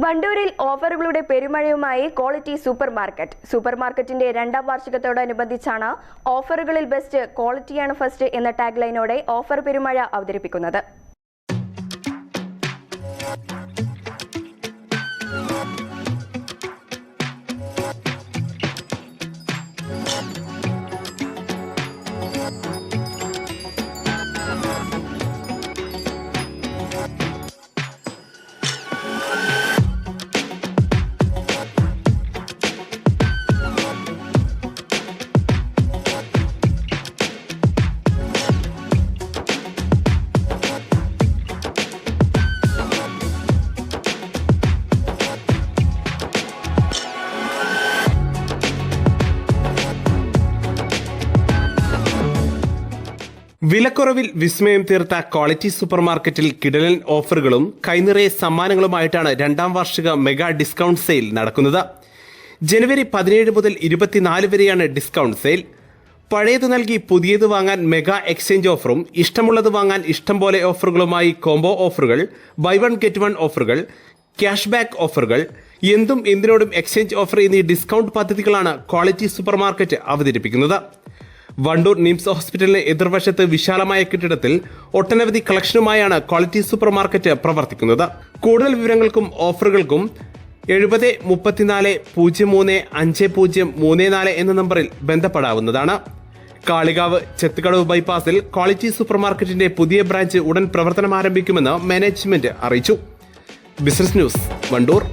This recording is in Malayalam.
വണ്ടൂരിൽ ഓഫറുകളുടെ പെരുമഴയുമായി ക്വാളിറ്റി സൂപ്പർമാർക്കറ്റിന്റെ 2ാം വാർഷികത്തോടനുബന്ധിച്ചാണ് ഓഫറുകളിൽ ബെസ്റ്റ്, ക്വാളിറ്റിയാണ് ഫസ്റ്റ് എന്ന ടാഗ് ലൈനോടെ ഓഫർ പെരുമഴ അവതരിപ്പിക്കുന്നത്. വിലക്കുറവിൽ വിസ്മയം തീർത്ത ക്വാളിറ്റി സൂപ്പർമാർക്കറ്റിൽ കിടിലൻ ഓഫറുകളും കൈനിറയെ സമ്മാനങ്ങളുമായിട്ടാണ് 2ാം വാർഷിക മെഗാ ഡിസ്കൗണ്ട് സെയിൽ നടക്കുന്നത്. ജനുവരി 17 മുതൽ 24 വരെയാണ് ഡിസ്കൗണ്ട് സെയിൽ. പഴയത് നൽകി പുതിയത് വാങ്ങാൻ മെഗാ എക്സ്ചേഞ്ച് ഓഫറും, ഇഷ്ടമുള്ളത് വാങ്ങാൻ ഇഷ്ടം പോലെ ഓഫറുകളുമായി കോംബോ ഓഫറുകൾ, ബൈ വൺ ഗെറ്റ് വൺ ഓഫറുകൾ, ക്യാഷ് ബാക്ക് ഓഫറുകൾ, എന്തും എന്തിനോടും എക്സ്ചേഞ്ച് ഓഫർ എന്നീ ഡിസ്കൗണ്ട് പദ്ധതികളാണ് ക്വാളിറ്റി സൂപ്പർമാർക്കറ്റ് അവതരിപ്പിക്കുന്നത്. വണ്ടൂർ നിംസ് ഹോസ്പിറ്റലിന് എതിർവശത്ത് വിശാലമായ കെട്ടിടത്തിൽ ഒട്ടനവധി കളക്ഷനുമായാണ് ക്വാളിറ്റി സൂപ്പർമാർക്കറ്റ് പ്രവർത്തിക്കുന്നത്. കൂടുതൽ വിവരങ്ങൾക്കും ഓഫറുകൾക്കും 70 34 03 5034 എന്ന നമ്പറിൽ ബന്ധപ്പെടാവുന്നതാണ്. കാളികാവ് ചെത്തുകടവ് ബൈപ്പാസിൽ ക്വാളിറ്റി സൂപ്പർമാർക്കറ്റിന്റെ പുതിയ ബ്രാഞ്ച് ഉടൻ പ്രവർത്തനം ആരംഭിക്കുമെന്ന് മാനേജ്മെന്റ് അറിയിച്ചു. Business news, Wandoor.